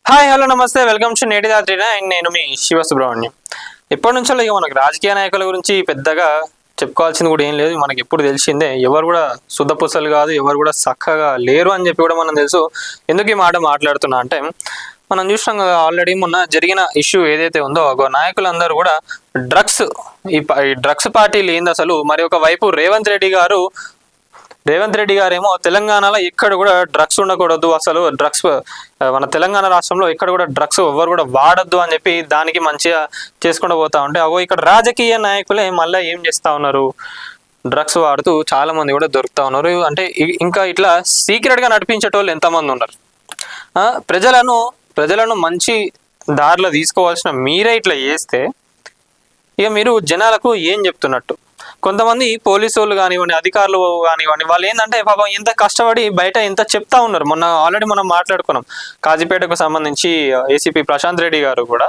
Hi hello నమస్తే welcome to నేటి రాత్రినా and నేను మీ శివ సుబ్రహ్మణ్యం. ఎప్పటి నుంచో ఇక మనకు రాజకీయ నాయకుల గురించి పెద్దగా చెప్పుకోవాల్సింది కూడా ఏం లేదు. మనకి ఎప్పుడు తెలిసిందే, ఎవరు కూడా శుద్ధపుసలు కాదు, ఎవరు కూడా చక్కగా లేరు అని చెప్పి కూడా మనం తెలుసు. ఎందుకు ఈ మాట మాట్లాడుతున్నా అంటే, మనం చూసినాం కదా ఆల్రెడీ మొన్న జరిగిన ఇష్యూ ఏదైతే ఉందో నాయకులందరూ కూడా డ్రగ్స్ ఈ డ్రగ్స్ పార్టీలు ఏంది అసలు. మరి ఒక వైపు రేవంత్ రెడ్డి గారేమో తెలంగాణలో ఎక్కడ కూడా డ్రగ్స్ ఉండకూడదు, అసలు డ్రగ్స్ మన తెలంగాణ రాష్ట్రంలో ఎక్కడ కూడా డ్రగ్స్ ఎవరు కూడా వాడద్దు అని చెప్పి దానికి మంచిగా చేసుకుంటూ పోతా ఉంటే ఇక్కడ రాజకీయ నాయకులే మళ్ళీ ఏం చేస్తా ఉన్నారు, డ్రగ్స్ వాడుతూ చాలా మంది కూడా దొరుకుతా ఉన్నారు. అంటే ఇంకా ఇట్లా సీక్రెట్గా నడిపించేటోళ్ళు ఎంతమంది ఉన్నారు. ప్రజలను మంచి దారిలో తీసుకోవాల్సిన మీరే ఇట్లా చేస్తే ఇక మీరు జనాలకు ఏం చెప్తున్నట్టు. కొంతమంది పోలీసు వాళ్ళు కానివ్వండి, అధికారులు కానివ్వండి, వాళ్ళు ఏంటంటే పాపం ఎంత కష్టపడి బయట ఎంత చెప్తా ఉన్నారు. మొన్న ఆల్రెడీ మనం మాట్లాడుకున్నాం, కాజీపేటకు సంబంధించి ఏసీపీ ప్రశాంత్ రెడ్డి గారు కూడా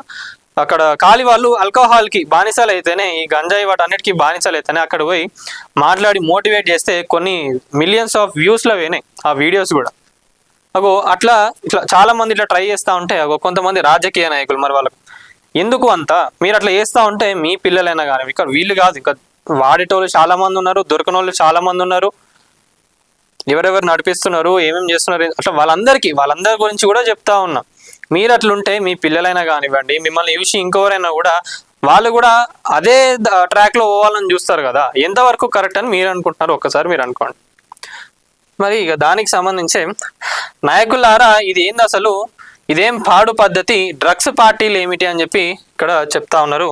అక్కడ కాలి వాళ్ళు ఆల్కహాల్కి బానిసలు అయితేనే, ఈ గంజాయి వాటన్నిటికీ బానిసలు అయితేనే అక్కడ పోయి మాట్లాడి మోటివేట్ చేస్తే కొన్ని మిలియన్స్ ఆఫ్ వ్యూస్లో పోయినాయి ఆ వీడియోస్ కూడా. ఇట్లా చాలా మంది ఇట్లా ట్రై చేస్తూ ఉంటే కొంతమంది రాజకీయ నాయకులు మరి వాళ్ళకు ఎందుకు అంతా మీరు అట్లా చేస్తూ ఉంటే మీ పిల్లలైనా కానీ ఇక్కడ వీళ్ళు కాదు, ఇంకా వాడేటోళ్ళు చాలా మంది ఉన్నారు, దొరకని వాళ్ళు చాలా మంది ఉన్నారు, ఎవరెవరు నడిపిస్తున్నారు, ఏమేమి చేస్తున్నారు, అట్లా వాళ్ళందరి గురించి కూడా చెప్తా ఉన్నా. మీరు అట్లుంటే మీ పిల్లలైనా కానివ్వండి, మిమ్మల్ని చూసి ఇంకెవరైనా కూడా వాళ్ళు కూడా అదే ట్రాక్లో పోవాలని చూస్తారు కదా. ఎంతవరకు కరెక్ట్ అని మీరు అనుకుంటున్నారు ఒక్కసారి మీరు అనుకోండి. మరి ఇక దానికి సంబంధించి నాయకులారా ఇది ఏంది అసలు, ఇదేం పాడు పద్ధతి, డ్రగ్స్ పార్టీలు ఏమిటి అని చెప్పి ఇక్కడ చెప్తా ఉన్నారు.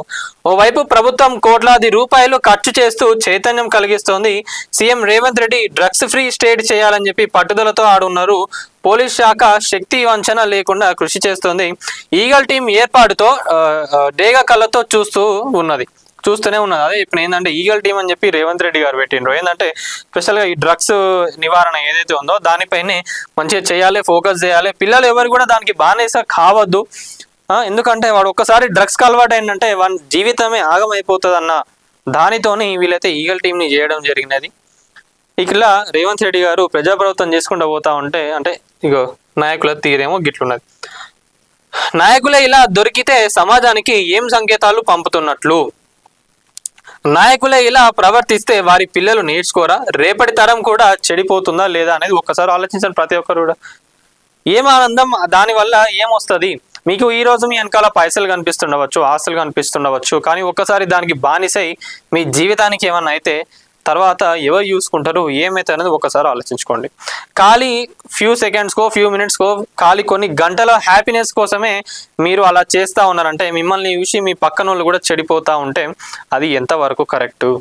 ఓవైపు ప్రభుత్వం కోట్లాది రూపాయలు ఖర్చు చేస్తూ చైతన్యం కలిగిస్తోంది. CM Revanth Reddy drugs free state చేయాలని చెప్పి పట్టుదలతో ఆడున్నారు. పోలీస్ శాఖ శక్తి వంచన లేకుండా కృషి చేస్తోంది. ఈగల్ టీం ఏర్పాటుతో డేగ కళ్ళతో చూస్తూనే ఉన్నది. అదే ఇప్పుడు ఏంటంటే ఈగల్ టీం అని చెప్పి రేవంత్ రెడ్డి గారు పెట్టిండ్రు. ఏంటంటే స్పెషల్గా ఈ డ్రగ్స్ నివారణ ఏదైతే ఉందో దానిపైనే మంచిగా చేయాలి, ఫోకస్ చేయాలి. పిల్లలు ఎవరు కూడా దానికి బానిస కావద్దు. ఎందుకంటే వాడు ఒక్కసారి డ్రగ్స్కి అలవాటు అయిందంటే వాడి జీవితమే ఆగమైపోతుంది అన్న దానితోని వీళ్ళైతే ఈగల్ టీంని చేయడం జరిగినది. ఇలా రేవంత్ రెడ్డి గారు ప్రజాప్రభుత్వం చేసుకుంటూ పోతా ఉంటే అంటే నాయకుల తీరేమో గిట్లున్నది. నాయకులే ఇలా దొరికితే సమాజానికి ఏం సంకేతాలు పంపుతున్నట్లు, నాయకులే ఇలా ప్రవర్తిస్తే వారి పిల్లలు నేర్చుకోరా, రేపటి తరం కూడా చెడిపోతుందా లేదా అనేది ఒక్కసారి ఆలోచించండి ప్రతి ఒక్కరు కూడా. ఏం ఆనందం, దానివల్ల ఏమొస్తుంది మీకు? ఈ రోజు మీ వెనకాల పైసలు కనిపిస్తుండవచ్చు, ఆస్తులు కనిపిస్తుండవచ్చు, కానీ ఒక్కసారి దానికి బానిసై మీ జీవితానికి ఏమన్నా అయితే తర్వాత ఎవరు చూసుకుంటారు, ఏమైతే అనేది ఒకసారి ఆలోచించుకోండి. ఖాళీ ఫ్యూ సెకండ్స్కో ఫ్యూ మినిట్స్కో ఖాళీ కొన్ని గంటల హ్యాపీనెస్ కోసమే మీరు అలా చేస్తూ ఉన్నారంటే మిమ్మల్ని చూసి మీ పక్కన వాళ్ళు కూడా చెడిపోతూ ఉంటే అది ఎంతవరకు కరెక్టు?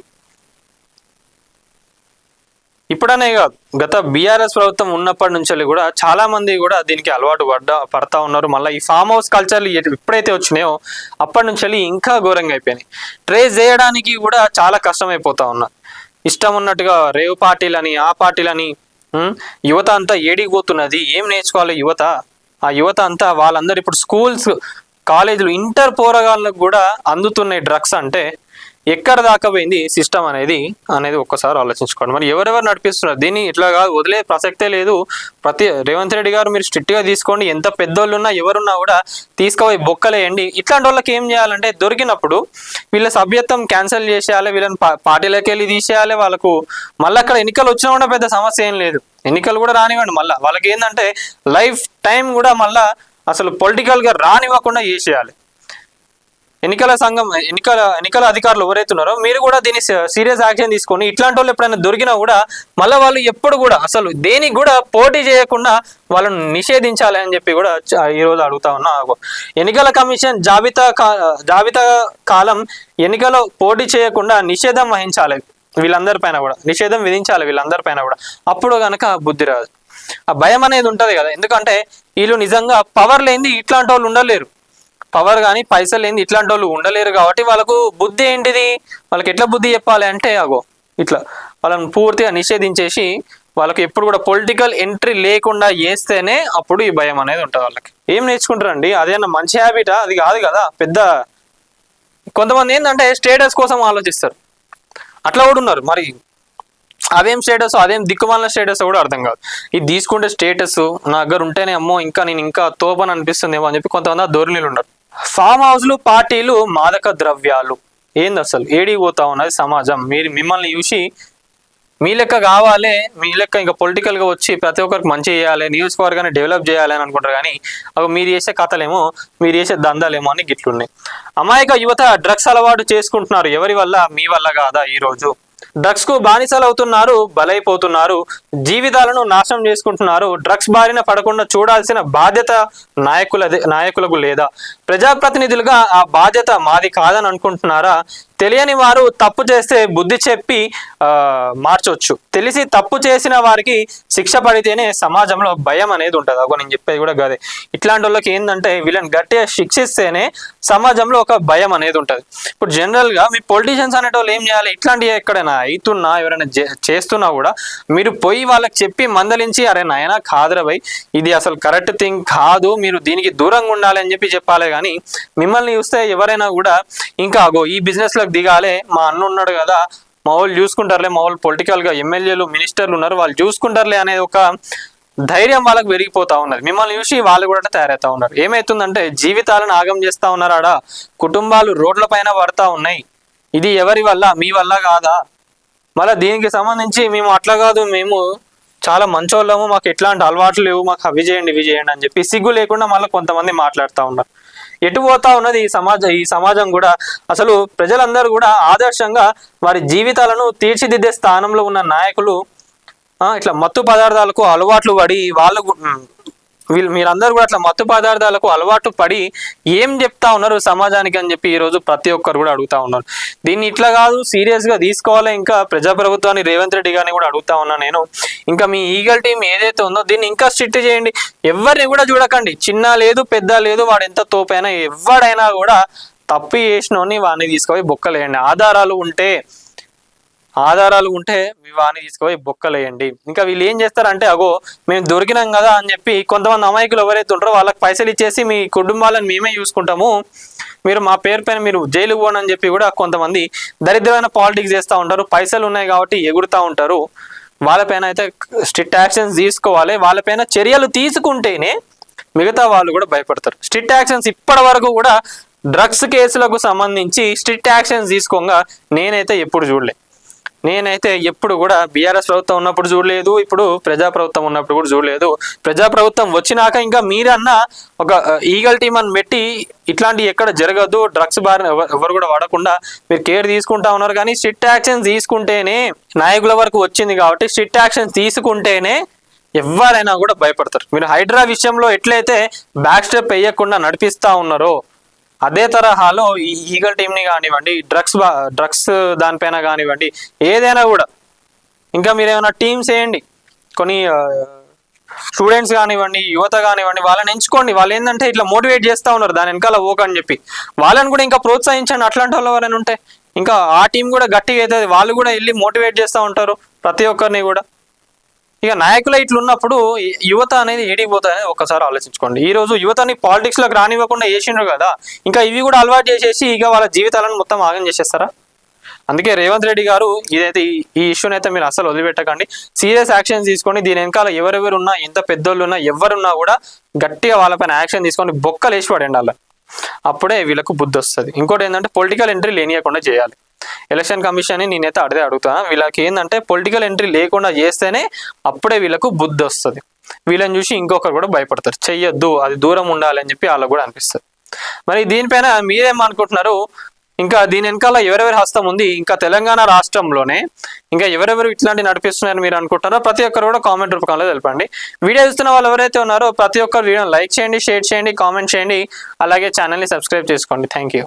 ఇప్పుడనే గత బీఆర్ఎస్ ప్రభుత్వం ఉన్నప్పటి నుంచి కూడా చాలా మంది కూడా దీనికి అలవాటు పడతా ఉన్నారు. మళ్ళీ ఈ ఫామ్ హౌస్ కల్చర్లు ఎప్పుడైతే వచ్చినాయో అప్పటి నుంచి ఇంకా ఘోరంగా అయిపోయినాయి. ట్రేస్ చేయడానికి కూడా చాలా కష్టమైపోతా ఉన్నారు. ఇష్టం ఉన్నట్టుగా రేవ్ పార్టీలని, ఆ పార్టీలని, యువత అంతా ఏడిగిపోతున్నది. ఏం నేర్చుకోవాలి యువత? ఆ యువత అంతా వాళ్ళందరూ ఇప్పుడు స్కూల్స్, కాలేజీలు, ఇంటర్ పోరగాళ్ళకు కూడా అందుతున్నాయి డ్రగ్స్ అంటే ఎక్కడ దాకా పోయింది సిస్టమ్ అనేది ఒక్కసారి ఆలోచించుకోండి. మరి ఎవరెవరు నడిపిస్తున్నారు దీన్ని? ఇట్లా కాదు, వదిలే ప్రసక్తే లేదు. రేవంత్ రెడ్డి గారు మీరు స్ట్రిక్ట్గా తీసుకోండి. ఎంత పెద్దోళ్ళు ఉన్నా ఎవరున్నా కూడా తీసుకుపోయి బొక్కలేయండి. ఇట్లాంటి వాళ్ళకి ఏం చేయాలంటే దొరికినప్పుడు వీళ్ళ సభ్యత్వం క్యాన్సిల్ చేసేయాలి, వీళ్ళని పార్టీలోకి వెళ్ళి తీసేయాలి. వాళ్ళకు మళ్ళీ అక్కడ ఎన్నికలు వచ్చినా కూడా పెద్ద సమస్య ఏం లేదు, ఎన్నికలు కూడా రానివ్వండి. మళ్ళీ వాళ్ళకి ఏంటంటే లైఫ్ టైం కూడా మళ్ళీ అసలు పొలిటికల్గా రానివ్వకుండా చేసేయాలి. ఎన్నికల అధికారులు ఎవరైతే ఉన్నారో మీరు కూడా దీన్ని సీరియస్ యాక్షన్ తీసుకొని ఇట్లాంటి వాళ్ళు ఎప్పుడైనా దొరికినా కూడా మళ్ళీ వాళ్ళు ఎప్పుడు కూడా అసలు దేనికి కూడా పోటీ చేయకుండా వాళ్ళను నిషేధించాలి అని చెప్పి కూడా ఈరోజు అడుగుతా ఉన్నా. ఎన్నికల కమిషన్ జాబితా కాలం ఎన్నికలో పోటీ చేయకుండా నిషేధం వహించాలి, వీళ్ళందరిపైన కూడా నిషేధం విధించాలి వీళ్ళందరిపైన కూడా. అప్పుడు కనుక బుద్ధి రాదు, ఆ భయం అనేది ఉంటుంది కదా. ఎందుకంటే వీళ్ళు నిజంగా పవర్ లేనిది ఇట్లాంటి వాళ్ళు ఉండలేరు, పవర్ కానీ పైసలు లేని ఇట్లాంటి వాళ్ళు ఉండలేరు. కాబట్టి వాళ్ళకు బుద్ధి ఏంటిది, వాళ్ళకి ఎట్లా బుద్ధి చెప్పాలి అంటే ఇట్లా వాళ్ళని పూర్తిగా నిషేధించేసి వాళ్ళకి ఎప్పుడు కూడా పొలిటికల్ ఎంట్రీ లేకుండా చేస్తేనే అప్పుడు ఈ భయం అనేది ఉంటుంది వాళ్ళకి. ఏం నేర్చుకుంటారండి? అదేనా మంచి హ్యాబిటా? అది కాదు కదా. పెద్ద కొంతమంది ఏంటంటే స్టేటస్ కోసం ఆలోచిస్తారు, అట్లా కూడా ఉన్నారు. మరి అదేం స్టేటస్, అదేం దిక్కుమాలిన స్టేటస్ కూడా అర్థం కాదు. ఇది తీసుకుంటే స్టేటస్ నా దగ్గర ఉంటేనే అమ్మో ఇంకా నేను ఇంకా తోపని అనిపిస్తుందేమో అని చెప్పి కొంతమంది ధోరణిలు ఉన్నారు. ఫామ్ హౌస్లు, పార్టీలు, మాదక ద్రవ్యాలు ఏంది అసలు ఏడికి పోతా ఉన్నది సమాజం? మిమ్మల్ని చూసి మీ లెక్క కావాలి, మీ లెక్క ఇంకా పొలిటికల్గా వచ్చి ప్రతి ఒక్కరికి మంచి చేయాలి, నియోజకవర్గాన్ని డెవలప్ చేయాలి అని అనుకుంటారు. కానీ అవి మీరు చేసే కథలేమో, మీరు చేసే దందాలేమో అని గిట్లున్నాయి. అమాయక యువత డ్రగ్స్ అలవాటు చేసుకుంటున్నారు. ఎవరి వల్ల? మీ వల్ల కాదా? ఈరోజు డ్రగ్స్ కు బానిసలు అవుతున్నారు, బలైపోతున్నారు, జీవితాలను నాశనం చేసుకుంటున్నారు. డ్రగ్స్ బారిన పడకుండా చూడాల్సిన బాధ్యత నాయకులకు లేదా? ప్రజాప్రతినిధులుగా ఆ బాధ్యత మాది కాదని అనుకుంటున్నారా? తెలియని వారు తప్పు చేస్తే బుద్ధి చెప్పి మార్చవచ్చు. తెలిసి తప్పు చేసిన వారికి శిక్ష పడితేనే సమాజంలో భయం అనేది ఉంటుంది. అగో నేను చెప్పేది కూడా గదే. ఇట్లాంటి వాళ్ళకి ఏంటంటే వీళ్ళని గట్టిగా శిక్షిస్తేనే సమాజంలో ఒక భయం అనేది ఉంటుంది. ఇప్పుడు జనరల్గా మీ పొలిటీషియన్స్ అనేటోళ్ళు ఏం చేయాలి? ఇట్లాంటివి ఎక్కడైనా అవుతున్నా, ఎవరైనా చేస్తున్నా కూడా మీరు పోయి వాళ్ళకి చెప్పి మందలించి, అరే నాయనా కాదురా భయ్, ఇది అసలు కరెక్ట్ థింగ్ కాదు, మీరు దీనికి దూరంగా ఉండాలి అని చెప్పాలి. కానీ మిమ్మల్ని చూస్తే ఎవరైనా కూడా ఇంకా అగో ఈ బిజినెస్లకు దిగాలే, మా అన్న ఉన్నాడు కదా, మా వాళ్ళు చూసుకుంటారులే, మా వాళ్ళు పొలిటికల్గా ఎమ్మెల్యేలు, మినిస్టర్లు ఉన్నారు, వాళ్ళు చూసుకుంటారులే అనేది ఒక ధైర్యం వాళ్ళకి పెరిగిపోతా ఉన్నది. మిమ్మల్ని చూసి వాళ్ళు కూడా తయారవుతా ఉన్నారు. ఏమవుతుందంటే జీవితాలను ఆగం చేస్తా ఉన్నారు. ఆడ కుటుంబాలు రోడ్ల పైన పడతా ఉన్నాయి. ఇది ఎవరి వల్ల? మీ వల్ల కాదా? మళ్ళీ దీనికి సంబంధించి మేము అట్లా కాదు, మేము చాలా మంచోళ్ళము, మాకు ఎట్లాంటి అలవాట్లు లేవు, మాకు అవి చేయండి ఇవి చేయండి అని చెప్పి సిగ్గు లేకుండా మళ్ళీ కొంతమంది మాట్లాడుతూ ఉన్నారు. ఎటు పోతా ఉన్నది ఈ సమాజం కూడా? అసలు ప్రజలందరూ కూడా ఆదర్శంగా వారి జీవితాలను తీర్చిదిద్దే స్థానంలో ఉన్న నాయకులు ఇట్లా మత్తు పదార్థాలకు అలవాట్లు పడి మీరందరూ కూడా అట్లా మత్తు పదార్థాలకు అలవాటు పడి ఏం చెప్తా ఉన్నారు సమాజానికి అని చెప్పి ఈరోజు ప్రతి ఒక్కరు కూడా అడుగుతా ఉన్నారు. దీన్ని ఇట్లా కాదు, సీరియస్గా తీసుకోవాలి. ఇంకా ప్రజాప్రభుత్వాన్ని, రేవంత్ రెడ్డి గారిని కూడా అడుగుతా ఉన్నా నేను, ఇంకా మీ ఈగల్ టీం ఏదైతే ఉందో దీన్ని ఇంకా స్ట్రిక్ట్ చేయండి. ఎవరిని కూడా చూడకండి, చిన్న లేదు పెద్ద లేదు, వాడు ఎంత తోపైనా ఎవడైనా కూడా తప్పు చేసినోని వాడిని తీసుకుపోయి బొక్కలేయండి. ఆధారాలు ఉంటే వాడిని తీసుకుపోయి బొక్కలేయండి. ఇంకా వీళ్ళు ఏం చేస్తారంటే అగో మేము దొరికినాం కదా అని చెప్పి కొంతమంది అమాయకులు ఎవరైతే ఉంటారో వాళ్ళకి పైసలు ఇచ్చేసి మీ కుటుంబాలను మేమే చూసుకుంటాము, మీరు మా పేరు పైన మీరు జైలుకు పోండి అని చెప్పి కూడా కొంతమంది దరిద్రమైన పాలిటిక్స్ చేస్తూ ఉంటారు. పైసలు ఉన్నాయి కాబట్టి ఎగురుతూ ఉంటారు. వాళ్ళపైన అయితే స్ట్రిక్ట్ యాక్షన్స్ తీసుకోవాలి. వాళ్ళపైన చర్యలు తీసుకుంటేనే మిగతా వాళ్ళు కూడా భయపడతారు. స్ట్రిక్ట్ యాక్షన్స్ ఇప్పటి వరకు కూడా డ్రగ్స్ కేసులకు సంబంధించి స్ట్రిక్ట్ యాక్షన్స్ తీసుకోగా నేనైతే ఎప్పుడు కూడా బీఆర్ఎస్ ప్రభుత్వం ఉన్నప్పుడు చూడలేదు, ఇప్పుడు ప్రజాప్రభుత్వం ఉన్నప్పుడు కూడా చూడలేదు. ప్రజాప్రభుత్వం వచ్చినాక ఇంకా మీరన్నా ఒక ఈగల్ టీమ్ అని పెట్టి ఇట్లాంటివి ఎక్కడ జరగదు, డ్రగ్స్ బారిన ఎవరు కూడా వాడకుండా మీరు కేర్ తీసుకుంటా ఉన్నారు. కానీ స్ట్రిక్ట్ యాక్షన్స్ తీసుకుంటేనే, నాయకుల వరకు వచ్చింది కాబట్టి స్ట్రిక్ట్ యాక్షన్స్ తీసుకుంటేనే ఎవరైనా కూడా భయపడతారు. మీరు హైడ్రా విషయంలో ఎట్లయితే బ్యాక్ స్టెప్ వేయకుండా నడిపిస్తా ఉన్నారో అదే తరహాలో ఈ ఈగల్ టీంని కానివ్వండి, డ్రగ్స్ దానిపైన కానివ్వండి, ఏదైనా కూడా ఇంకా మీరు ఏమైనా టీమ్స్ వేయండి, కొన్ని స్టూడెంట్స్ కానివ్వండి, యువత కానివ్వండి, వాళ్ళని ఎంచుకోండి. వాళ్ళు ఏంటంటే ఇట్లా మోటివేట్ చేస్తూ ఉన్నారు దాని వెనకాల ఓకని చెప్పి, వాళ్ళని కూడా ఇంకా ప్రోత్సహించండి. అట్లాంటి వాళ్ళు ఎవరైనా ఉంటే ఇంకా ఆ టీం కూడా గట్టిగా అవుతుంది, వాళ్ళు కూడా వెళ్ళి మోటివేట్ చేస్తూ ఉంటారు ప్రతి ఒక్కరిని కూడా. ఇక నాయకులు ఇట్లున్నప్పుడు యువత అనేది ఏడిపోతుంది అనేది ఒక్కసారి ఆలోచించుకోండి. ఈ రోజు యువతని పాలిటిక్స్లోకి రానివ్వకుండా చేసిండ్రు కదా, ఇంకా ఇవి కూడా అలవాటు చేసేసి ఇక వాళ్ళ జీవితాలను మొత్తం ఆగం చేసేస్తారా? అందుకే రేవంత్ రెడ్డి గారు ఇదైతే ఈ ఇష్యూని అయితే మీరు అసలు వదిలిపెట్టకండి, సీరియస్ యాక్షన్స్ తీసుకోండి. దీని వెనకాల ఎవరెవరు ఉన్నా, ఎంత పెద్దోళ్ళు ఉన్నా, ఎవరున్నా కూడా గట్టిగా వాళ్ళపైన యాక్షన్ తీసుకొని బొక్కలు వేసి పడండి అలా. అప్పుడే వీళ్ళకు బుద్ధి వస్తుంది. ఇంకోటి ఏంటంటే పొలిటికల్ ఎంట్రీ లేనియకుండా చేయాలి. ఎలక్షన్ కమిషన్ నేనైతే అడుగుతాను, వీళ్ళకి ఏంటంటే పొలిటికల్ ఎంట్రీ లేకుండా చేస్తేనే అప్పుడే వీళ్ళకు బుద్ధి వస్తుంది. వీళ్ళని చూసి ఇంకొకరు కూడా భయపడతారు, చెయ్యొద్దు, అది దూరం ఉండాలి అని చెప్పి వాళ్ళకు కూడా అనిపిస్తుంది. మరి దీనిపైన మీరేమనుకుంటున్నారు? ఇంకా దీని వెనకాల ఎవరెవరి హస్తం ఉంది? ఇంకా తెలంగాణ రాష్ట్రంలోనే ఇంకా ఎవరెవరు ఇట్లాంటి నడిపిస్తున్నారని మీరు అనుకుంటున్నారో ప్రతి ఒక్కరు కూడా కామెంట్ రూపంలో తెలపండి. వీడియో చూస్తున్న వాళ్ళు ఎవరైతే ఉన్నారో ప్రతి ఒక్కరు వీడియోని లైక్ చేయండి, షేర్ చేయండి, కామెంట్ చేయండి, అలాగే ఛానల్ని సబ్స్క్రైబ్ చేసుకోండి. Thank you.